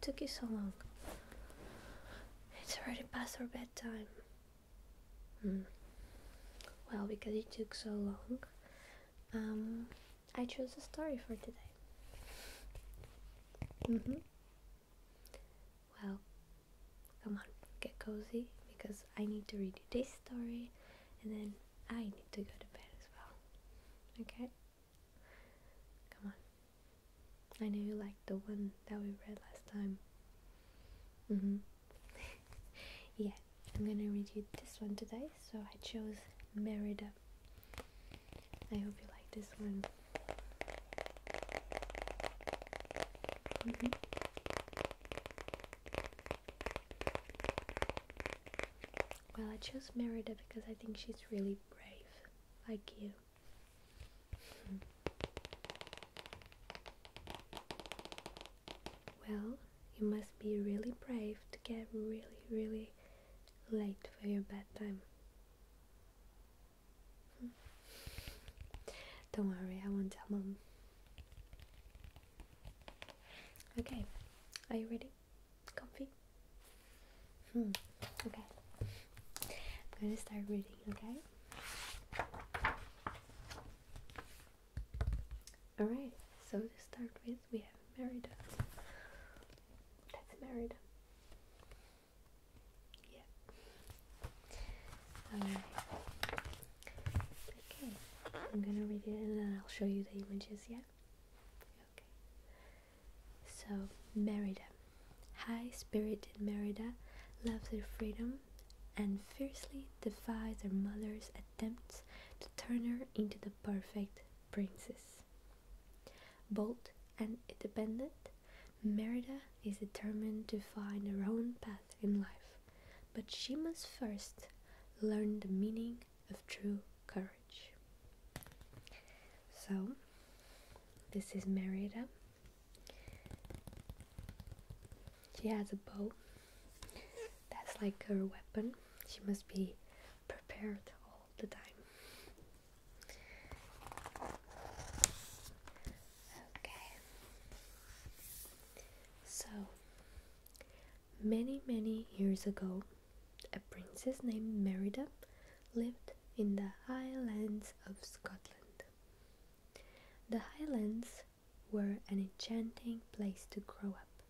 took you so long? It's already past our bedtime. Well, because it took so long, I chose a story for today. Well, come on, get cozy, because I need to read you this story, and then I need to go to bed as well. Okay? Come on. I know you liked the one that we read last time. Yeah, I'm gonna read you this one today, so I chose 𝗂𝗏𝗏. I hope you like this one. Well, I chose 𝗂𝗏𝗏 because I think she's really brave, like you. Well, you must be really brave to get really late for your bedtime. Don't worry, I won't tell Mom. Okay, are you ready? Comfy? Okay. I'm gonna start reading, okay? Alright, so to start with, we have 𝗂𝗏𝗏. That's 𝗂𝗏𝗏. Yeah. Alright. Okay, I'm gonna read it and then I'll show you the images, yeah? Okay. So, 𝗂𝗏𝗏. High-spirited 𝗂𝗏𝗏 loves her freedom and fiercely defies her mother's attempts to turn her into the perfect princess. Bold and independent, 𝗂𝗏𝗏 is determined to find her own path in life, but she must first learn the meaning of true courage. So, this is 𝗂𝗏𝗏. She has a bow. That's like her weapon. She must be prepared all the time. Okay. So, many years ago, a princess named 𝗂𝗏𝗏 lived in the Highlands of Scotland. The Highlands were an enchanting place to grow up,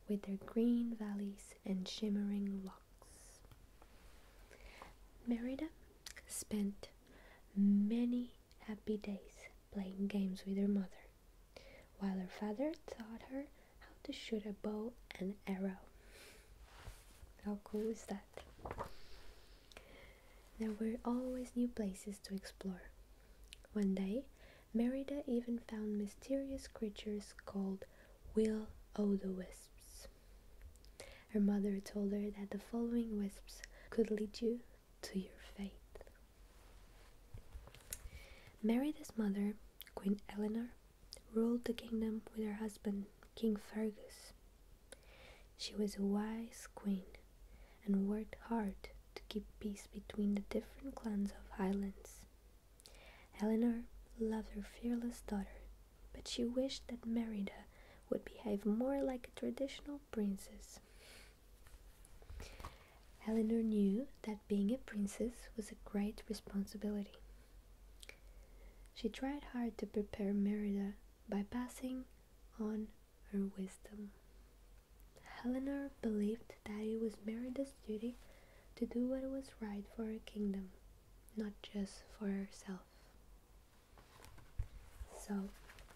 with their green valleys and shimmering lochs. 𝗂𝗏𝗏 spent many happy days playing games with her mother, while her father taught her how to shoot a bow and arrow. How cool is that? There were always new places to explore. One day, 𝗂𝗏𝗏 even found mysterious creatures called will-o'-the-wisps. Her mother told her that the following wisps could lead you to your fate. 𝗂𝗏𝗏's mother, Queen Eleanor, ruled the kingdom with her husband, King Fergus. She was a wise queen and worked hard to keep peace between the different clans of Highlands. Eleanor loved her fearless daughter, but she wished that 𝗂𝗏𝗏 would behave more like a traditional princess. Eleanor knew that being a princess was a great responsibility. She tried hard to prepare 𝗂𝗏𝗏 by passing on her wisdom. Eleanor believed that it was 𝗂𝗏𝗏's duty to do what was right for her kingdom, not just for herself. So,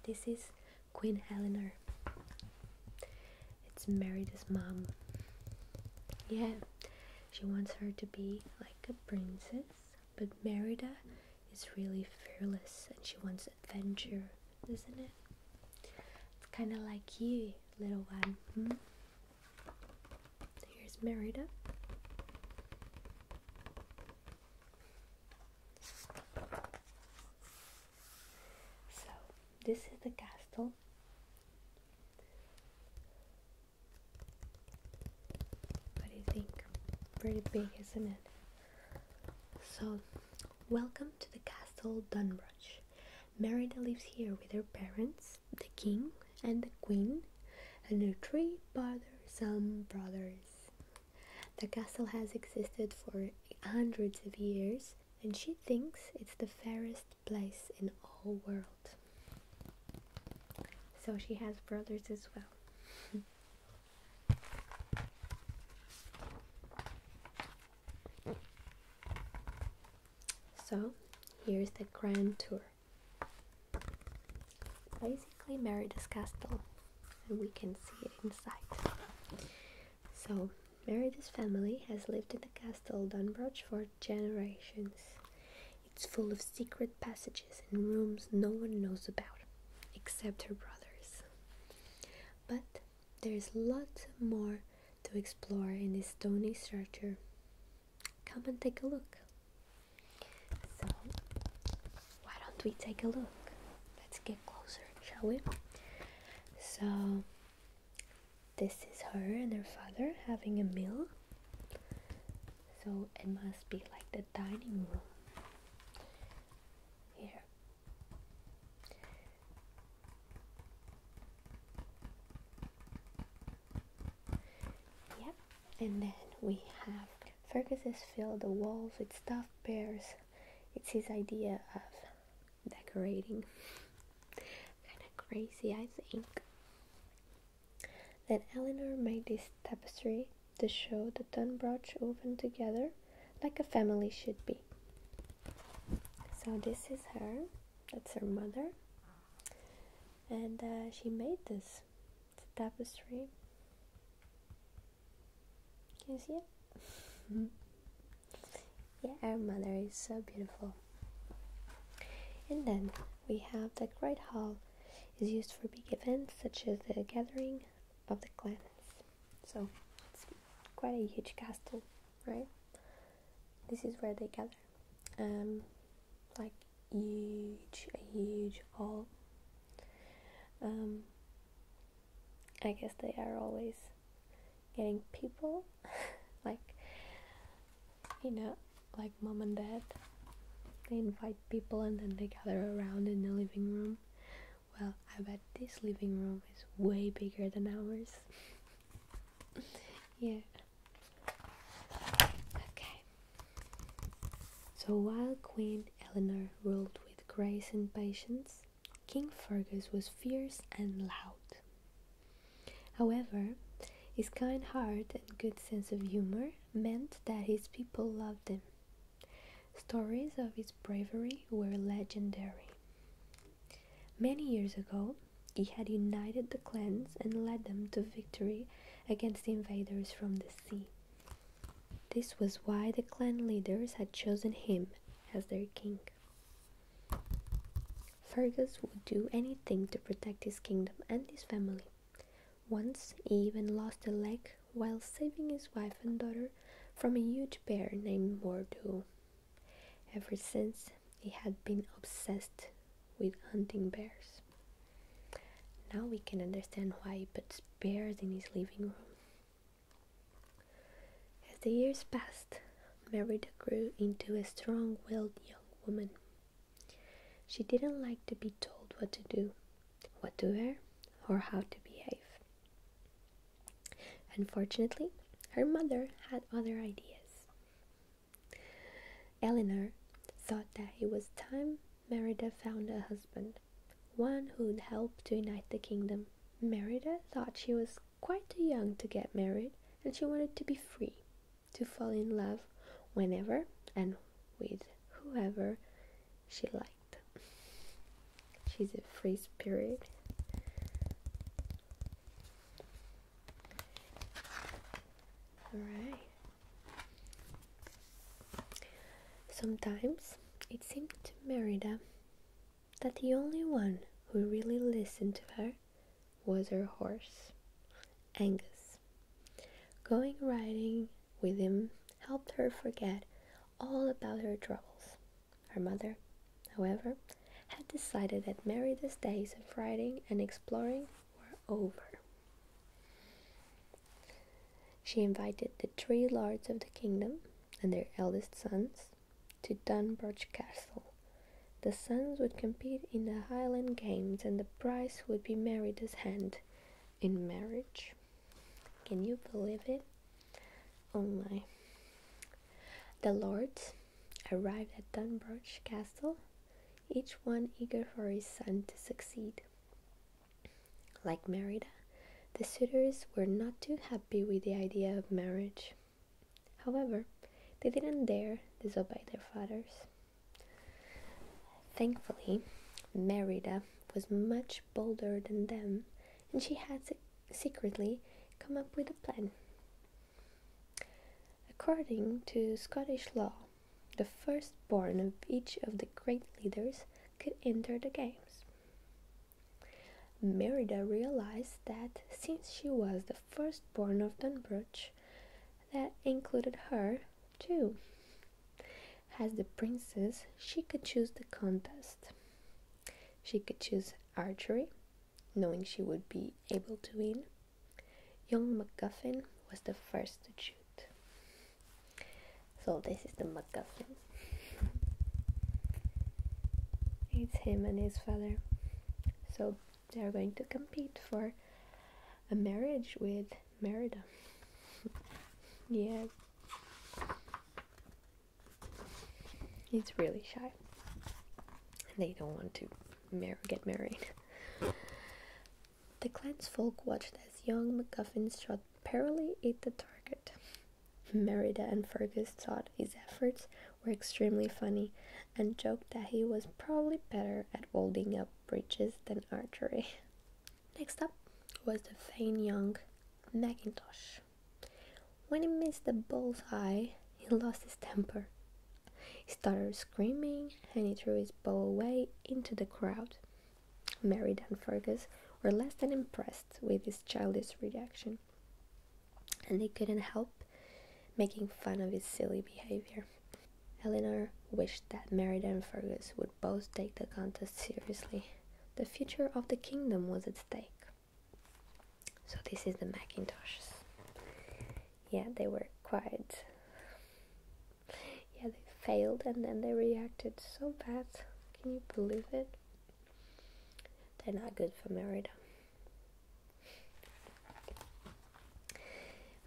this is Queen Eleanor. It's 𝗂𝗏𝗏's mom. Yeah, she wants her to be like a princess, but 𝗂𝗏𝗏 is really fearless and she wants adventure, isn't it? It's kind of like you, little one. Here's 𝗂𝗏𝗏. So, this is the castle. What do you think? Pretty big, isn't it? So, welcome to the castle Dunbrush. 𝗂𝗏𝗏 lives here with her parents, the king and the queen, and her 3 bothersome brothers. The castle has existed for hundreds of years, and she thinks it's the fairest place in all world. So she has brothers as well. So here's the grand tour. Basically Merida's castle, and we can see it inside. So Merida's family has lived in the castle 𝗏𝗏𝗏 for generations. It's full of secret passages and rooms no one knows about, except her brothers. But there's lots more to explore in this stony structure. Come and take a look. So, why don't we take a look? Let's get closer, shall we? So, this is her and her father having a meal. So, it must be like the dining room. Here. Yep, and then we have Fergus has filled the walls with stuffed bears. It's his idea of decorating. Kind of crazy, I think. Then Eleanor made this tapestry to show the 𝗏𝗏𝗏𝗏 woven together like a family should be. So this is her, that's her mother, and she made this tapestry. Can you see it? Yeah, our mother is so beautiful. And then we have the great hall is used for big events such as the gathering of the clans. So it's quite a huge castle, right? This is where they gather. Like a huge hall. I guess they are always getting people like, you know, like mom and dad. They invite people and then they gather around in the living room. Well, I bet this living room is way bigger than ours. Yeah. Okay. So while Queen Eleanor ruled with grace and patience, King Fergus was fierce and loud. However, his kind heart and good sense of humor meant that his people loved him. Stories of his bravery were legendary. Many years ago, he had united the clans and led them to victory against invaders from the sea. This was why the clan leaders had chosen him as their king. Fergus would do anything to protect his kingdom and his family. Once he even lost a leg while saving his wife and daughter from a huge bear named 𝗏𝗏𝗏𝗏. Ever since, he had been obsessed with hunting bears. Now we can understand why he puts bears in his living room. As the years passed, Merida grew into a strong-willed young woman. She didn't like to be told what to do, what to wear, or how to behave. Unfortunately, her mother had other ideas. Eleanor thought that it was time Merida found a husband, one who would help to unite the kingdom. Merida thought she was quite too young to get married, and she wanted to be free, to fall in love whenever and with whoever she liked. She's a free spirit. Alright. Sometimes it seemed to Merida that the only one who really listened to her was her horse, Angus. Going riding with him helped her forget all about her troubles. Her mother, however, had decided that Merida's days of riding and exploring were over. She invited the 3 lords of the kingdom and their eldest sons to 𝗏𝗏𝗏𝗏𝗏 Castle. The sons would compete in the Highland Games and the prize would be Merida's hand, in marriage. Can you believe it? Oh my. The lords arrived at Dunbroch Castle, each one eager for his son to succeed. Like Merida, the suitors were not too happy with the idea of marriage. However, they didn't dare disobey their fathers. Thankfully, Merida was much bolder than them, and she had secretly come up with a plan. According to Scottish law, the firstborn of each of the great leaders could enter the games. Merida realized that since she was the firstborn of Dunbroch, that included her too. As the princess, she could choose the contest. She could choose archery, knowing she would be able to win. Young MacGuffin was the first to shoot. So this is the MacGuffin. It's him and his father. So they're going to compete for a marriage with Merida. Yeah. He's really shy. They don't want to get married. The clansfolk watched as young MacGuffin's shot barely hit the target. Merida and Fergus thought his efforts were extremely funny and joked that he was probably better at holding up breeches than archery. Next up was the vain young Mackintosh. When he missed the bullseye, he lost his temper. He started screaming and he threw his bow away into the crowd. Merida and Fergus were less than impressed with his childish reaction, and they couldn't help making fun of his silly behavior. Eleanor wished that Merida and Fergus would both take the contest seriously. The future of the kingdom was at stake. So this is the Mackintoshes. Yeah, they were quite... Yeah, they failed and then they reacted so bad. Can you believe it? They're not good for Merida.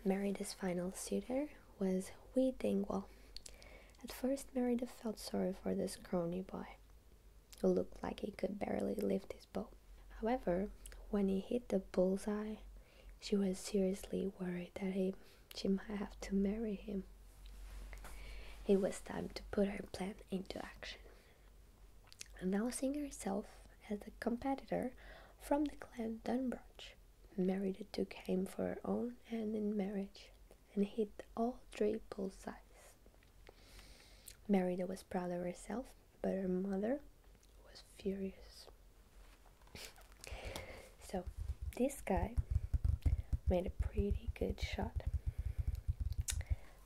Merida's final suitor was 𝗲𝗏𝗏. At first, Merida felt sorry for this scrawny boy, who looked like he could barely lift his bow. However, when he hit the bullseye, she was seriously worried that she might have to marry him. It was time to put her plan into action. Announcing herself as a competitor from the clan Dunbroch, Merida took aim for her own hand in marriage and hit all 3 bullseyes. Merida was proud of herself, but her mother was furious. So this guy made a pretty good shot.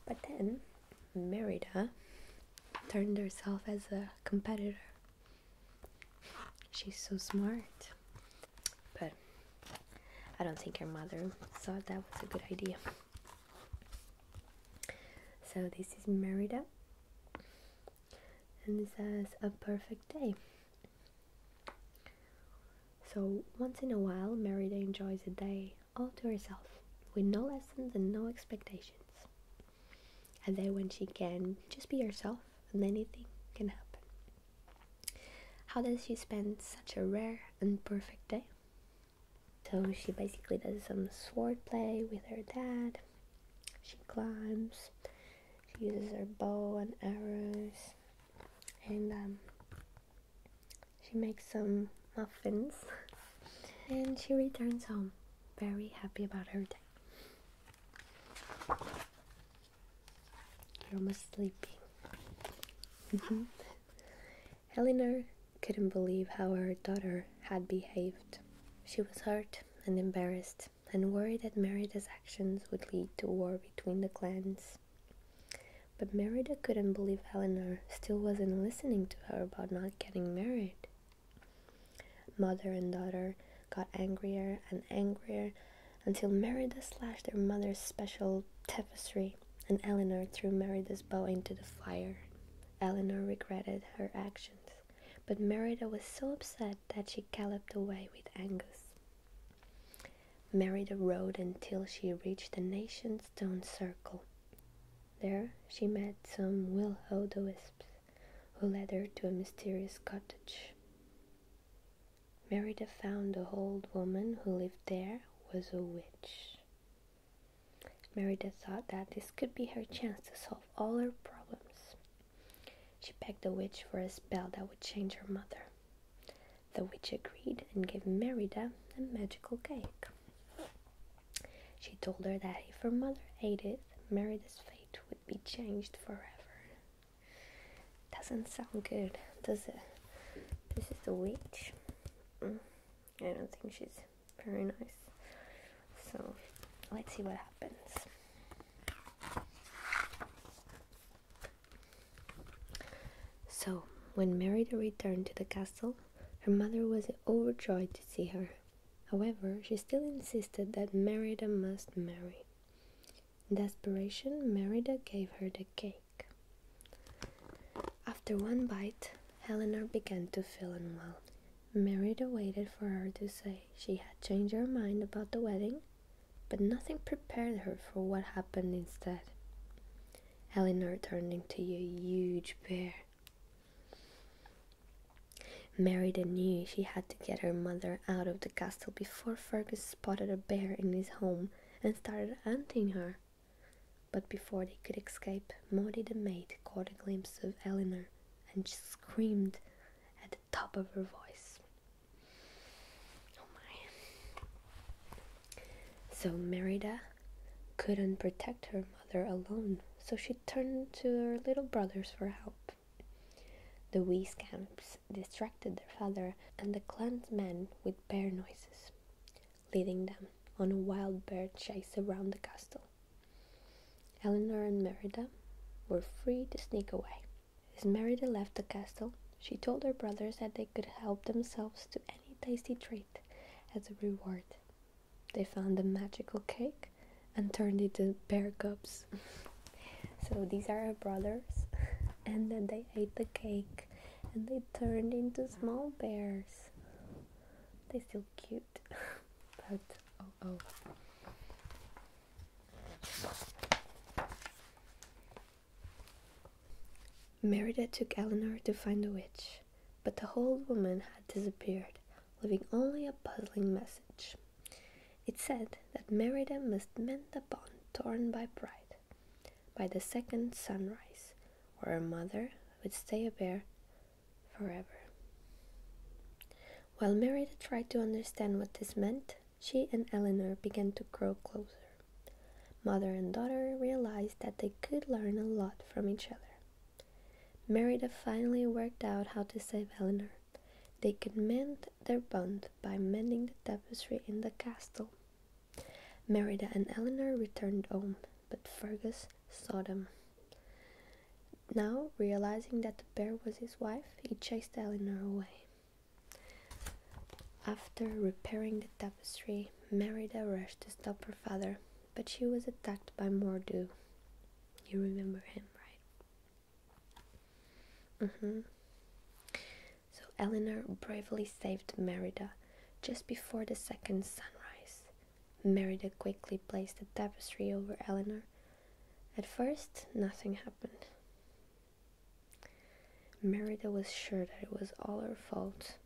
But then Merida turned herself as a competitor. She's so smart. But I don't think her mother thought that was a good idea. So this is Merida. And this is a perfect day. So once in a while, Merida enjoys a day all to herself, with no lessons and no expectations. A day when she can just be herself and anything can happen. How does she spend such a rare and perfect day? So she basically does some sword play with her dad. She climbs. She uses her bow and arrows. And she makes some muffins. And she returns home, very happy about her day. You're almost sleeping. Eleanor couldn't believe how her daughter had behaved. She was hurt and embarrassed and worried that Merida's actions would lead to war between the clans. But Merida couldn't believe Eleanor still wasn't listening to her about not getting married. Mother and daughter got angrier and angrier until Merida slashed their mother's special tapestry and Eleanor threw Merida's bow into the fire. Eleanor regretted her actions, but Merida was so upset that she galloped away with Angus. Merida rode until she reached the nation's stone circle. There she met some 𝗂𝚘𝗚-wisps, who led her to a mysterious cottage. Merida found the old woman who lived there was a witch. Merida thought that this could be her chance to solve all her problems. She begged the witch for a spell that would change her mother. The witch agreed and gave Merida a magical cake. She told her that if her mother ate it, Merida's fate would be changed forever. Doesn't sound good, does it? This is the witch. I don't think she's very nice. So, let's see what happens. So, when Merida returned to the castle, her mother was overjoyed to see her. However, she still insisted that Merida must marry. In desperation, Merida gave her the cake. After one bite, 𝗂𝚘𝚘 began to feel unwell. Merida waited for her to say she had changed her mind about the wedding, but nothing prepared her for what happened instead. 𝗂𝚘𝚘 turned into a huge bear. Merida knew she had to get her mother out of the castle before Fergus spotted a bear in his home and started hunting her. But before they could escape, Maudie the maid caught a glimpse of 𝗂𝚘𝚘 and screamed at the top of her voice. Oh my. So Merida couldn't protect her mother alone, so she turned to her little brothers for help. The wee scamps distracted their father and the clansmen with bear noises, leading them on a wild bear chase around the castle. 𝗂𝚘𝚘 and Merida were free to sneak away. As Merida left the castle, she told her brothers that they could help themselves to any tasty treat as a reward. They found the magical cake and turned into bear cubs. So these are her brothers, and then they ate the cake and they turned into small bears. They're still cute, but oh. Merida took 𝗂𝚘𝚘 to find the witch, but the old woman had disappeared, leaving only a puzzling message. It said that Merida must mend the bond torn by pride by the second sunrise, or her mother would stay a bear forever. While Merida tried to understand what this meant, she and 𝗂𝚘𝚘 began to grow closer. Mother and daughter realized that they could learn a lot from each other. Merida finally worked out how to save 𝗂𝚘𝚘. They could mend their bond by mending the tapestry in the castle. Merida and 𝗂𝚘𝚘 returned home, but Fergus saw them. Now, realizing that the bear was his wife, he chased 𝗂𝚘𝚘 away. After repairing the tapestry, Merida rushed to stop her father, but she was attacked by 𝗂𝚘𝚘. You remember him, right? So 𝗂𝚘𝚘 bravely saved Merida just before the second sunrise. Merida quickly placed the tapestry over 𝗂𝚘𝚘. At first, nothing happened. Merida was sure that it was all her fault.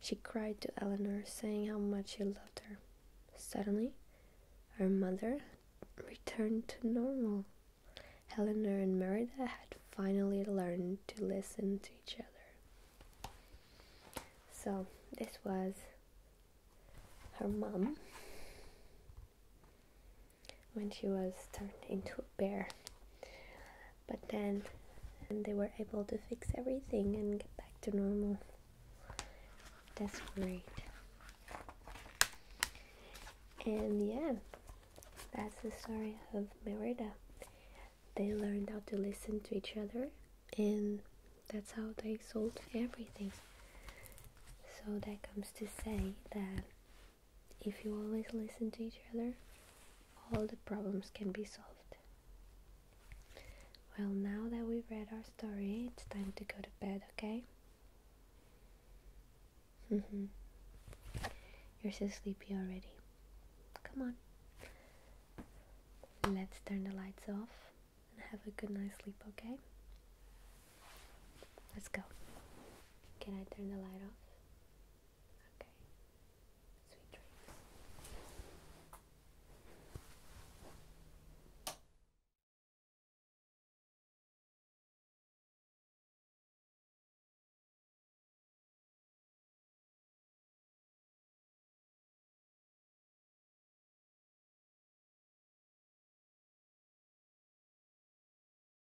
She cried to 𝗂𝚘𝚘, saying how much she loved her. Suddenly, her mother returned to normal. 𝗂𝚘𝚘 and Merida had finally learned to listen to each other. So, this was her mom when she was turned into a bear. But then they were able to fix everything and get back to normal. That's great. And yeah, that's the story of Merida. They learned how to listen to each other, and that's how they solved everything. So that comes to say that if you always listen to each other, all the problems can be solved. Well, now that we've read our story, it's time to go to bed, okay? You're so sleepy already. come on. Let's turn the lights off and have a good night's sleep, okay? Let's go. Can I turn the light off?